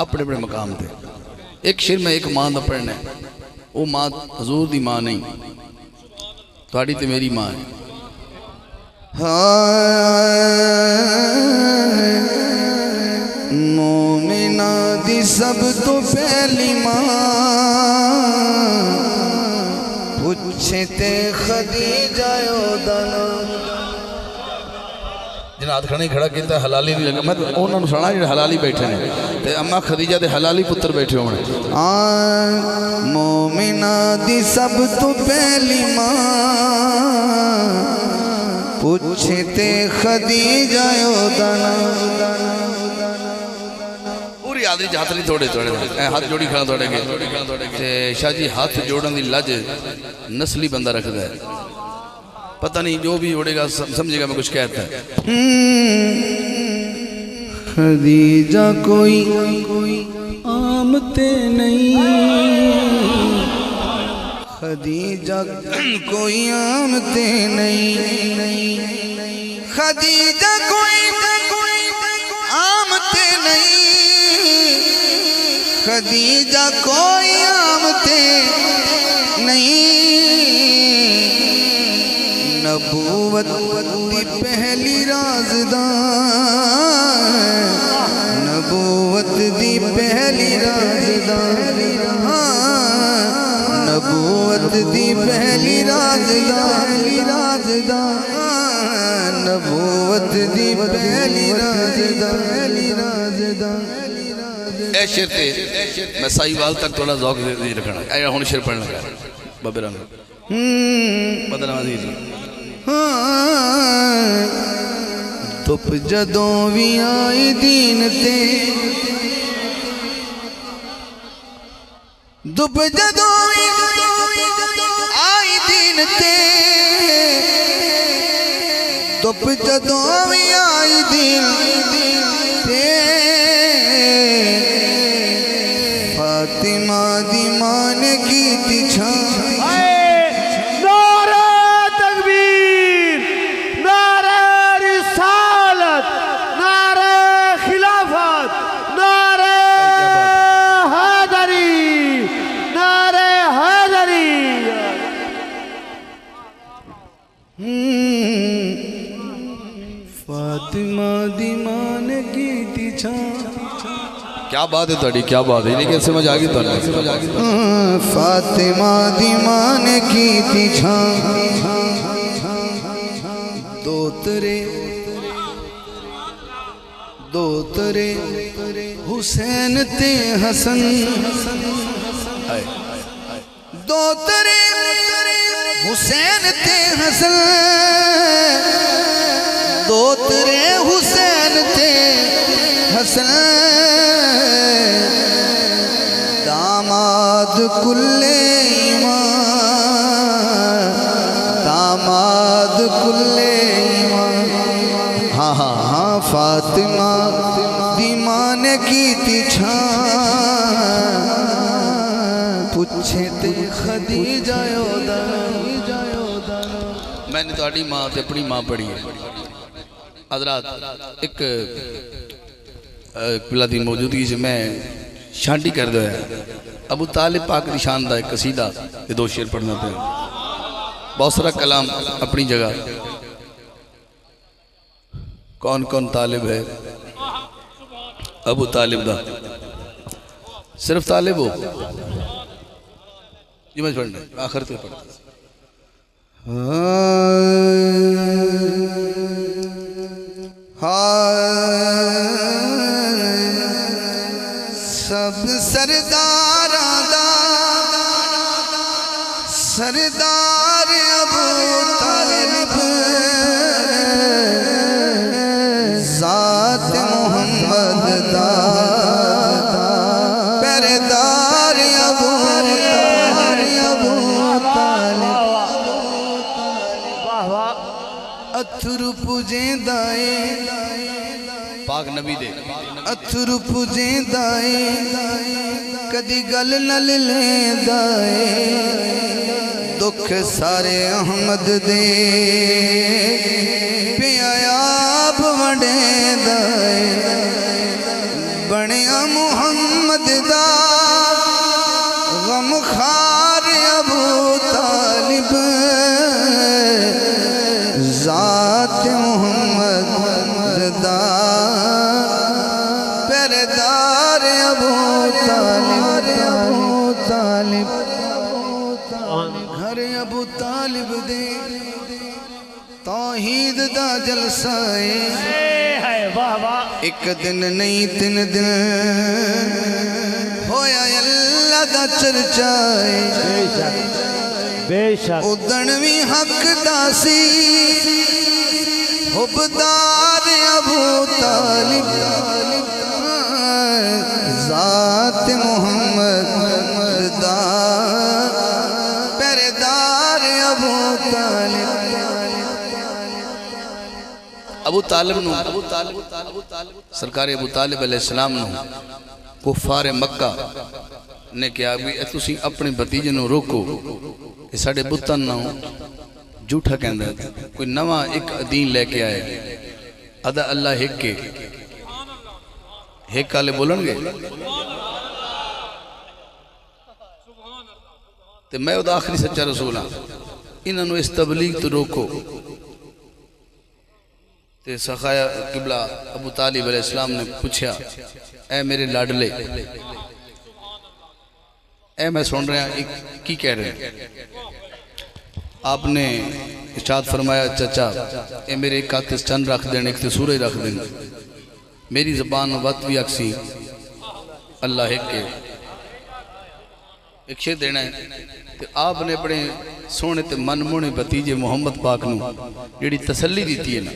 अपने अपने मकाम पे। एक शेर में एक मां का पढ़ना है, वो मां हजूर दी मां नहीं, थोड़ी तो मेरी मां है। मोमिना दी सब तो पहली मां, पूछे ते खदीजा दा नाम। जिन्हें हाथ खड़े खड़ा किया हलाली नहीं लगा, मैं तो उन्होंने सुना जो हलाली बैठे ने, ते अम्मा खदीजा दे हलाली पुत्र बैठे होने। मोमिना दी सब तो पहली मां, पूछे ते खदीजा दा नाम। पूरी आदरी हाथ नहीं थोड़े थोड़े हाथ जोड़ी खड़ा थोड़े के शाह जी हाथ जोड़न की लज नस्ली बंदा रखता है, पता नहीं जो भी जोड़ेगा समझेगा मैं कुछ कहता है। खदीजा कोई आमते नहीं, खदीजा कोई आमते नहीं, खदीजा कोई आमते नहीं, खदीजा कोई आमते नहीं। नबूवत दी पहली राज़दार, नबूवत दी पहली राज़दार, नबूवत दी पहली राज़दार, नबूवत दी पहली राज़दार। ए शेर ते मैं साहिवाल तक थोड़ा ज़ौक़ दे रखना है। हुण शेर पढ़न लगा बाबे रंग बदलवादी जी। धुप जदों भी आई दीन ते, धुप जदों भी आई दीन ते, धुप जदों भी आई दीन ते, फातिमा दी मां ने की छां। फातिमा दी मां ने की छां। क्या बात है तड़ी, क्या बात है, लेकिन समझ आ गई तो फातिमा दी मां ने की छां। दो तरे हुसैन ते हसन, दो तरे हुसैन ते हसन, दो तरे हुसैन ते हसन। दामाद कुल्ले ईमान, दामाद कुल्ले ईमान। हाँ हाँ हाँ फातिमा दी मां ने की छां, पूछे ते खदीजा दा। मैंने थोड़ी माँ ते अपनी माँ पढ़ी है। हज़रात एक पिला दी मौजूदगी से मैं शांति कर दो अबू तालिब पाक की शान का एक कसीदा ये दो शेर पढ़ना पे, बहुत सारा कलाम अपनी जगह। कौन कौन तालिब है अबू तालिब दा? सिर्फ तालिब हो जी, मैं पढ़ना आखिर पे पढ़। सब सरदारां दा सरदार अबू तालिब, ज़ात मोहम्मद दा पहरेदार अबू तालिब। अथरू पुजेंदा पाक नबी दे, अथरू पुजेंदा कदी गल नल लेंदा दुख सारे अहमद दे प्यायाब वंडेंदा बनया मुहम्मद मोहम्मद दा गम खार अबू तालिब ज़ात मोहम्मद दा पहरेदार अबू तालिब घर अबू तालिब दे तौहीद दा जलसा है वाह वाह एक दिन नहीं 3 दिन होया अल्लाह दा चर्चा बेशक उदण भी हक दासी हुबदार अबू तालिब ज़ात मोहम्मद दा पहरेदार अबू तालिब अबू तालिब नू सरकार अबू तालिब अलैहिस्सलाम नू कुफार मक्का ने कहा भी तुसी अपने भतीजे नू रोको ये साडे बुतां नू झूठा कहंदा कोई नवा एक दीन लेके आए अदा अल्लाह हिक के हिक वाले बोलणगे ते मैं उदा आखिरी सच्चा रसूल हाँ इन्हां नू इस तबलीग तो रोको ते सखाया किबला अबू तालिब अलैहिस्सलाम ने पूछा ऐ मेरे लाडले ऐ मैं सुन रहा की कह रहे हैं आपने इरशाद फरमाया चाचा ये मेरे एक हाथ चंद रख देने एक सूरज रख देने मेरी ज़बान वत भी अक्सी अल्लाह एक के एक शेर देना है तो आपने अपने सोने ते मन मोहने भतीजे मुहम्मद पाक नू जिहड़ी तसल्ली दी है ना